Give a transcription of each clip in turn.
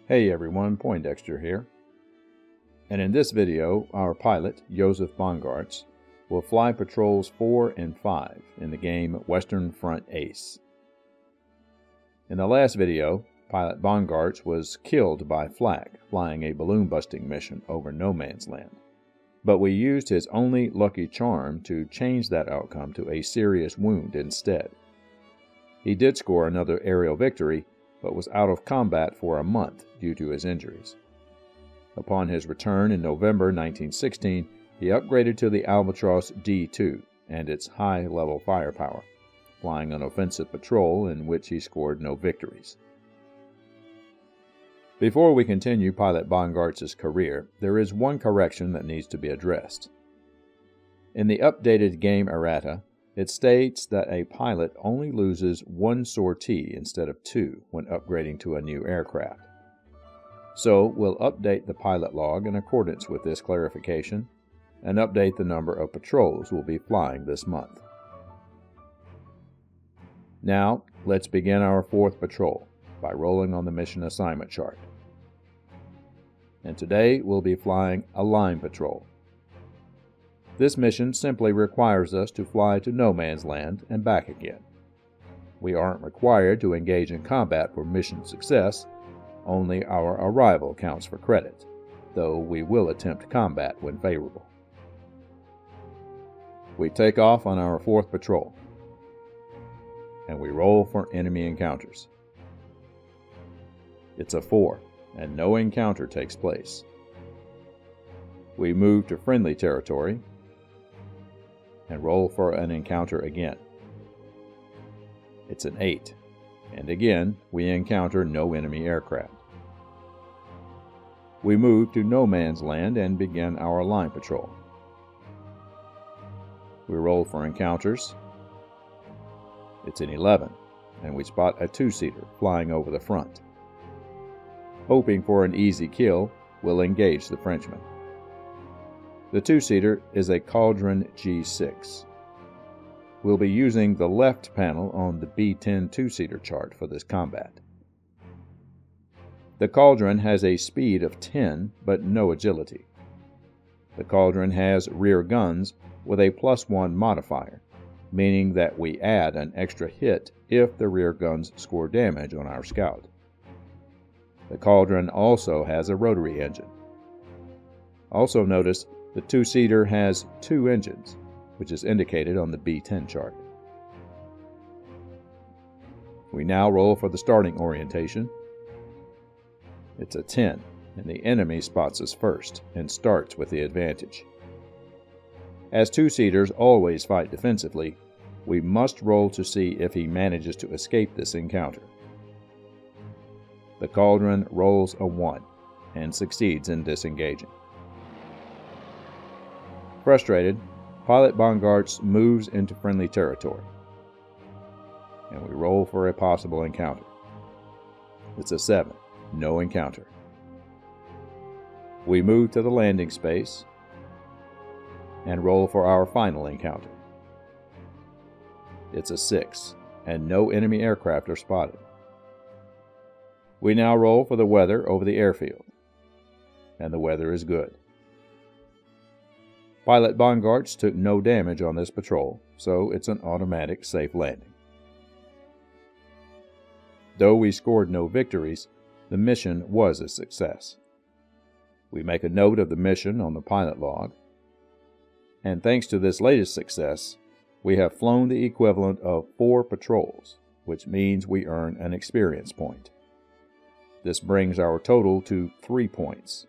Hey everyone, Poindexter here. And in this video, our pilot, Josef Bongartz, will fly patrols 4 and 5 in the game Western Front Ace. In the last video, pilot Bongartz was killed by flak flying a balloon busting mission over no man's land. But we used his only lucky charm to change that outcome to a serious wound instead. He did score another aerial victory, but was out of combat for a month due to his injuries. Upon his return in November 1916, he upgraded to the Albatross D2 and its high-level firepower, flying an offensive patrol in which he scored no victories. Before we continue pilot Bongartz's career, there is one correction that needs to be addressed. In the updated game errata, it states that a pilot only loses 1 sortie instead of 2 when upgrading to a new aircraft. So we'll update the pilot log in accordance with this clarification and update the number of patrols we'll be flying this month. Now, let's begin our 4th patrol by rolling on the mission assignment chart. And today we'll be flying a line patrol. This mission simply requires us to fly to no man's land and back again. We aren't required to engage in combat for mission success, only our arrival counts for credit, though we will attempt combat when favorable. We take off on our 4th patrol, and we roll for enemy encounters. It's a 4, and no encounter takes place. We move to friendly territory, and roll for an encounter again. It's an 8, and again we encounter no enemy aircraft. We move to no man's land and begin our line patrol. We roll for encounters. It's an 11, and we spot a 2-seater flying over the front. Hoping for an easy kill, we'll engage the Frenchman. The 2-seater is a Cauldron G6. We'll be using the left panel on the B10 2-seater chart for this combat. The Cauldron has a speed of 10, but no agility. The Cauldron has rear guns with a +1 modifier, meaning that we add an extra hit if the rear guns score damage on our scout. The Cauldron also has a rotary engine. Also notice the 2-seater has 2 engines, which is indicated on the B10 chart. We now roll for the starting orientation. It's a 10, and the enemy spots us first and starts with the advantage. As 2-seaters always fight defensively, we must roll to see if he manages to escape this encounter. The Cauldron rolls a 1 and succeeds in disengaging. Frustrated, pilot Bongartz moves into friendly territory, and we roll for a possible encounter. It's a 7, no encounter. We move to the landing space and roll for our final encounter. It's a 6, and no enemy aircraft are spotted. We now roll for the weather over the airfield, and the weather is good. Pilot Bongartz took no damage on this patrol, so it's an automatic safe landing. Though we scored no victories, the mission was a success. We make a note of the mission on the pilot log, and thanks to this latest success, we have flown the equivalent of 4 patrols, which means we earn an experience point. This brings our total to 3 points,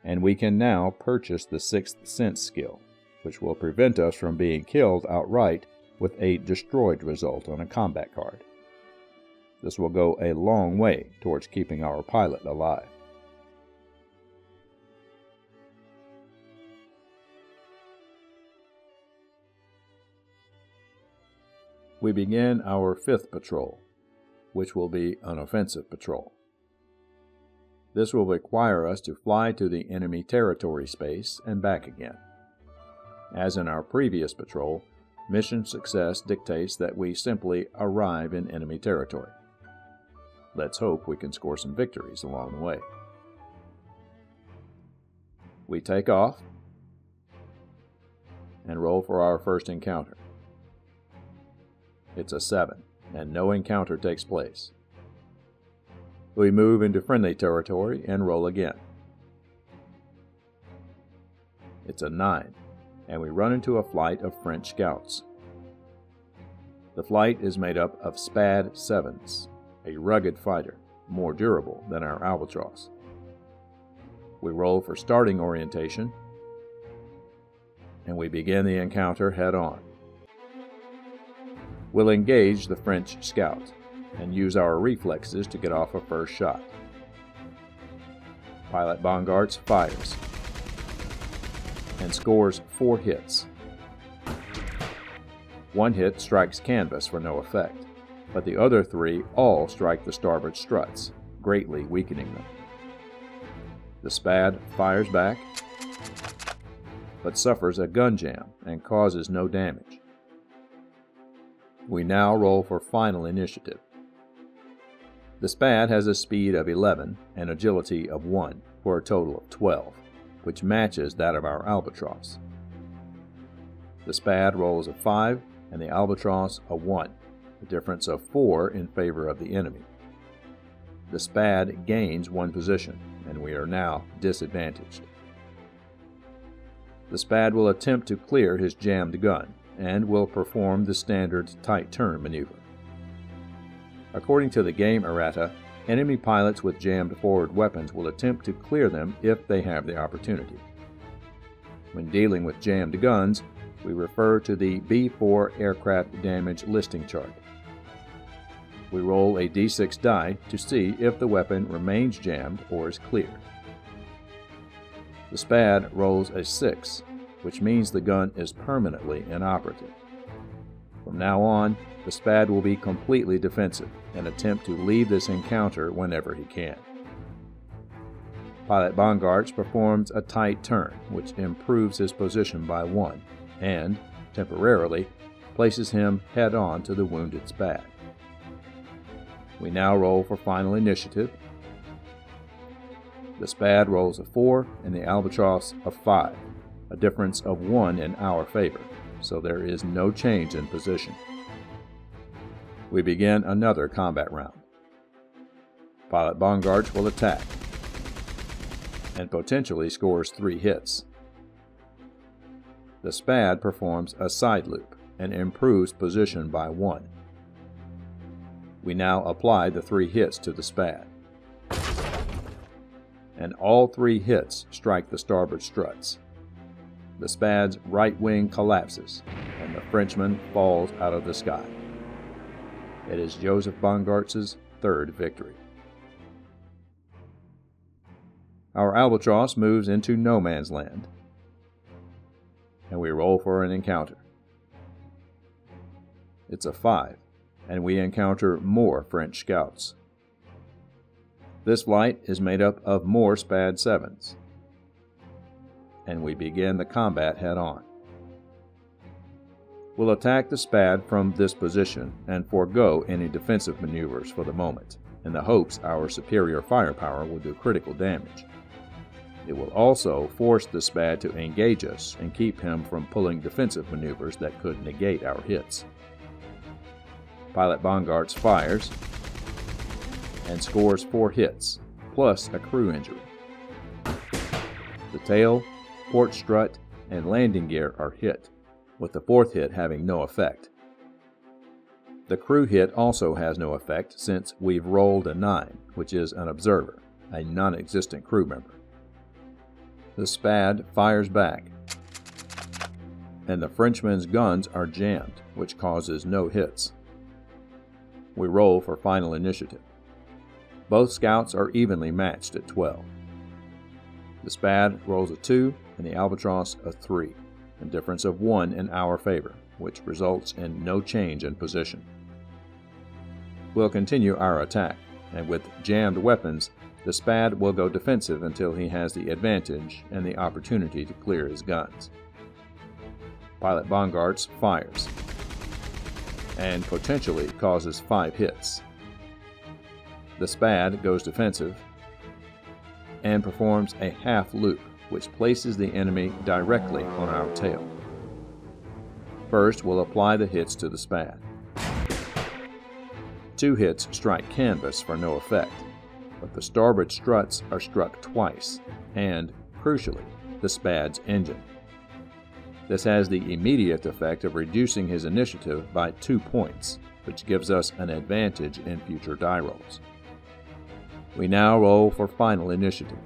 and we can now purchase the 6th Sense skill, which will prevent us from being killed outright with a destroyed result on a combat card. This will go a long way towards keeping our pilot alive. We begin our 5th patrol, which will be an offensive patrol. This will require us to fly to the enemy territory space and back again. As in our previous patrol, mission success dictates that we simply arrive in enemy territory. Let's hope we can score some victories along the way. We take off and roll for our first encounter. It's a 7, and no encounter takes place. We move into friendly territory and roll again. It's a 9, and we run into a flight of French scouts. The flight is made up of Spad 7s, a rugged fighter, more durable than our Albatross. We roll for starting orientation, and we begin the encounter head-on. We'll engage the French scout and use our reflexes to get off a first shot. Pilot Bongartz fires and scores 4 hits. 1 hit strikes canvas for no effect, but the other 3 all strike the starboard struts, greatly weakening them. The Spad fires back, but suffers a gun jam and causes no damage. We now roll for final initiative. The Spad has a speed of 11 and agility of 1 for a total of 12, which matches that of our Albatross. The Spad rolls a 5 and the Albatross a 1, a difference of 4 in favor of the enemy. The Spad gains 1 position, and we are now disadvantaged. The Spad will attempt to clear his jammed gun, and will perform the standard tight turn maneuver. According to the game errata, enemy pilots with jammed forward weapons will attempt to clear them if they have the opportunity. When dealing with jammed guns, we refer to the B4 aircraft damage listing chart. We roll a d6 die to see if the weapon remains jammed or is cleared. The Spad rolls a 6, which means the gun is permanently inoperative. From now on, the Spad will be completely defensive and attempt to leave this encounter whenever he can. Pilot Bongartz performs a tight turn, which improves his position by 1, and, temporarily, places him head-on to the wounded Spad. We now roll for final initiative. The Spad rolls a 4 and the Albatross a 5, a difference of 1 in our favor, so there is no change in position. We begin another combat round. Pilot Bongartz will attack and potentially scores 3 hits. The Spad performs a side loop and improves position by 1. We now apply the 3 hits to the Spad, and all 3 hits strike the starboard struts. The Spad's right wing collapses, and the Frenchman falls out of the sky. It is Josef Bongartz's 3rd victory. Our Albatross moves into no man's land, and we roll for an encounter. It's a 5, and we encounter more French scouts. This flight is made up of more Spad 7s, and we begin the combat head-on. We'll attack the Spad from this position and forego any defensive maneuvers for the moment, in the hopes our superior firepower will do critical damage. It will also force the Spad to engage us and keep him from pulling defensive maneuvers that could negate our hits. Pilot Bongartz fires and scores 4 hits, plus a crew injury. The tail, port strut, and landing gear are hit, with the 4th hit having no effect. The crew hit also has no effect since we've rolled a 9, which is an observer, a non-existent crew member. The Spad fires back, and the Frenchman's guns are jammed, which causes no hits. We roll for final initiative. Both scouts are evenly matched at 12. The Spad rolls a 2 and the Albatross a 3, a difference of 1 in our favor, which results in no change in position. We'll continue our attack, and with jammed weapons, the Spad will go defensive until he has the advantage and the opportunity to clear his guns. Pilot Bongartz fires and potentially causes 5 hits. the SPAD goes defensive and performs a half loop, which places the enemy directly on our tail. First, we'll apply the hits to the SPAD. 2 hits strike canvas for no effect, but the starboard struts are struck twice, and, crucially, the SPAD's engine. This has the immediate effect of reducing his initiative by 2 points, which gives us an advantage in future die rolls. We now roll for final initiative.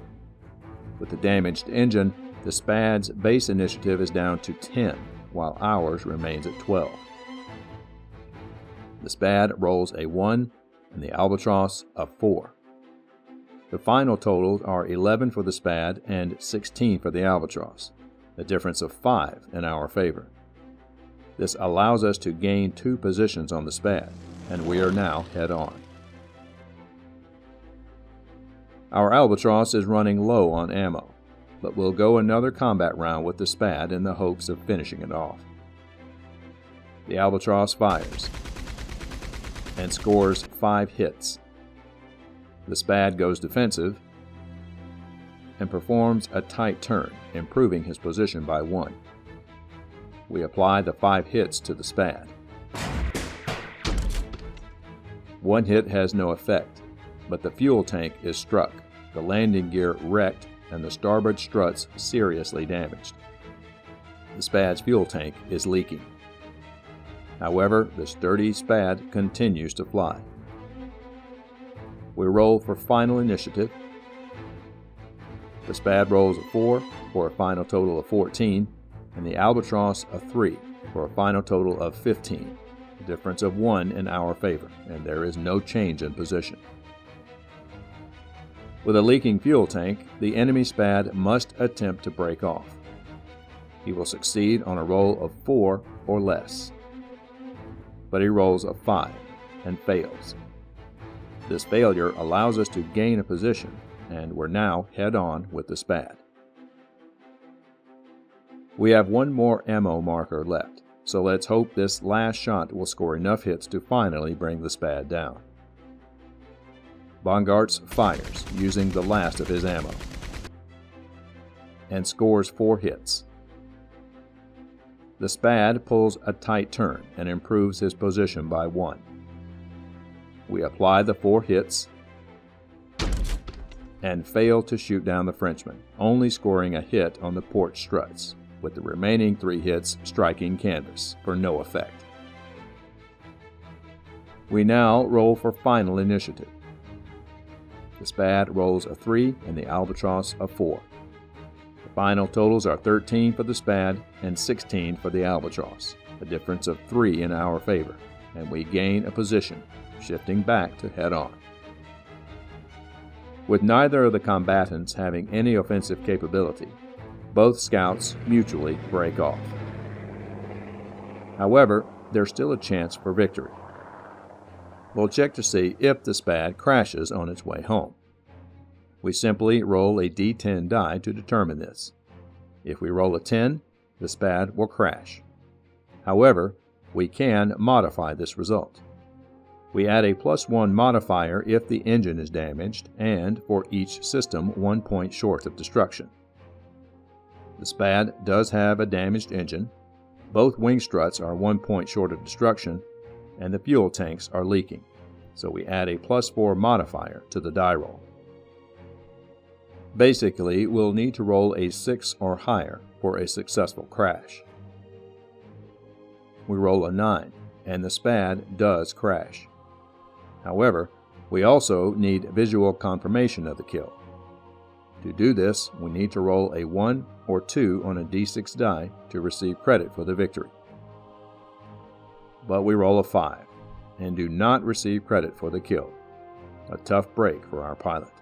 With the damaged engine, the SPAD's base initiative is down to 10, while ours remains at 12. The SPAD rolls a 1 and the Albatross a 4. The final totals are 11 for the SPAD and 16 for the Albatross, a difference of 5 in our favor. This allows us to gain 2 positions on the SPAD, and we are now head on. Our Albatross is running low on ammo, but we'll go another combat round with the SPAD in the hopes of finishing it off. The Albatross fires and scores 5 hits. The SPAD goes defensive and performs a tight turn, improving his position by 1. We apply the 5 hits to the SPAD. 1 hit has no effect, but the fuel tank is struck, the landing gear wrecked, and the starboard struts seriously damaged. The SPAD's fuel tank is leaking. However, the sturdy SPAD continues to fly. We roll for final initiative. The SPAD rolls a 4 for a final total of 14, and the Albatross a 3 for a final total of 15, a difference of 1 in our favor, and there is no change in position. With a leaking fuel tank, the enemy SPAD must attempt to break off. He will succeed on a roll of 4 or less, but he rolls a 5 and fails. This failure allows us to gain a position, and we're now head-on with the SPAD. We have 1 more ammo marker left, so let's hope this last shot will score enough hits to finally bring the SPAD down. Bongartz fires using the last of his ammo and scores 4 hits. The SPAD pulls a tight turn and improves his position by 1. We apply the 4 hits and fail to shoot down the Frenchman, only scoring a hit on the port struts, with the remaining 3 hits striking canvas for no effect. We now roll for final initiative. The SPAD rolls a 3 and the Albatross a 4. The final totals are 13 for the SPAD and 16 for the Albatross, a difference of 3 in our favor, and we gain a position, shifting back to head-on. With neither of the combatants having any offensive capability, both scouts mutually break off. However, there's still a chance for victory. We'll check to see if the SPAD crashes on its way home. We simply roll a D10 die to determine this. If we roll a 10, the SPAD will crash. However, we can modify this result. We add a +1 modifier if the engine is damaged, and for each system 1 point short of destruction. The SPAD does have a damaged engine, both wing struts are 1 point short of destruction, and the fuel tanks are leaking, so we add a +4 modifier to the die roll. Basically, we'll need to roll a 6 or higher for a successful crash. We roll a 9, and the SPAD does crash. However, we also need visual confirmation of the kill. To do this, we need to roll a 1 or 2 on a D6 die to receive credit for the victory. But we roll a 5 and do not receive credit for the kill. A tough break for our pilot.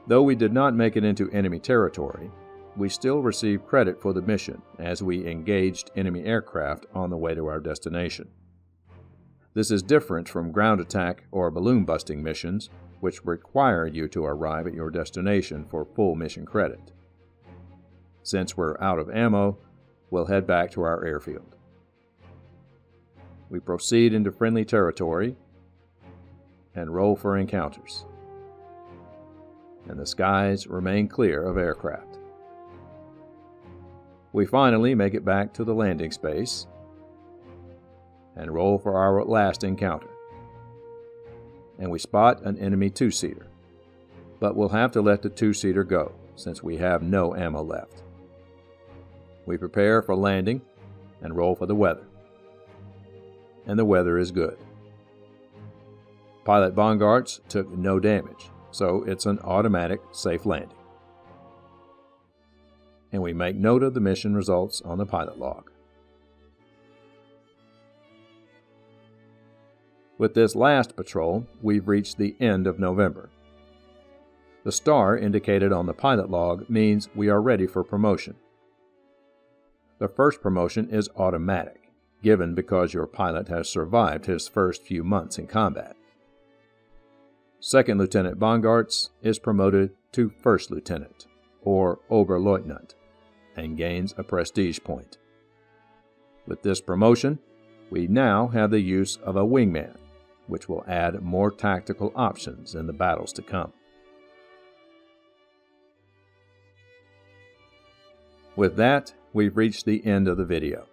Though we did not make it into enemy territory, we still received credit for the mission as we engaged enemy aircraft on the way to our destination. This is different from ground attack or balloon busting missions, which require you to arrive at your destination for full mission credit. Since we're out of ammo, we'll head back to our airfield. We proceed into friendly territory and roll for encounters. And the skies remain clear of aircraft. We finally make it back to the landing space and roll for our last encounter. And we spot an enemy two-seater, but we'll have to let the two-seater go since we have no ammo left. We prepare for landing and roll for the weather. And the weather is good. Pilot Bongartz took no damage, so it's an automatic safe landing. And we make note of the mission results on the pilot log. With this last patrol, we've reached the end of November. The star indicated on the pilot log means we are ready for promotion. The first promotion is automatic, given because your pilot has survived his first few months in combat. Second Lieutenant Bongartz is promoted to First Lieutenant, or Oberleutnant, and gains a prestige point. With this promotion, we now have the use of a wingman, which will add more tactical options in the battles to come. With that, we've reached the end of the video.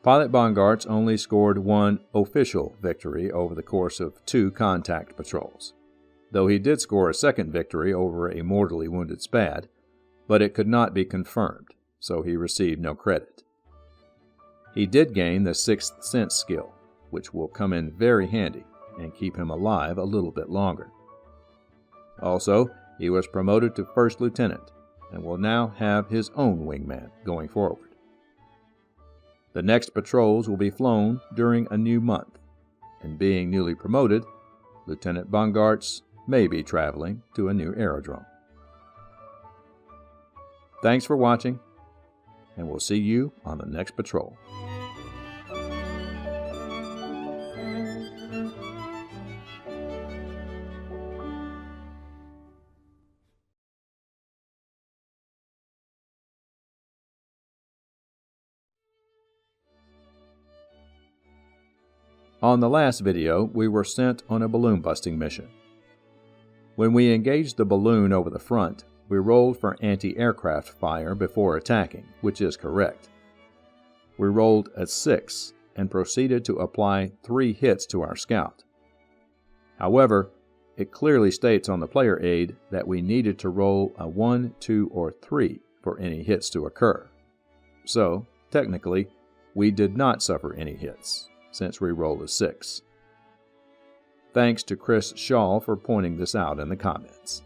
Pilot Bongartz only scored one official victory over the course of 2 contact patrols, though he did score a second victory over a mortally wounded Spad, but it could not be confirmed, so he received no credit. He did gain the Sixth Sense skill, which will come in very handy and keep him alive a little bit longer. Also, he was promoted to First Lieutenant and will now have his own wingman going forward. The next patrols will be flown during a new month, and being newly promoted, Lieutenant Bongartz may be traveling to a new aerodrome. Thanks for watching, and we'll see you on the next patrol. On the last video, we were sent on a balloon busting mission. When we engaged the balloon over the front, we rolled for anti-aircraft fire before attacking, which is correct. We rolled a 6 and proceeded to apply 3 hits to our scout. However, it clearly states on the player aid that we needed to roll a 1, 2, or 3 for any hits to occur. So, technically, we did not suffer any hits, since we rolled a 6. Thanks to Chris Shaw for pointing this out in the comments.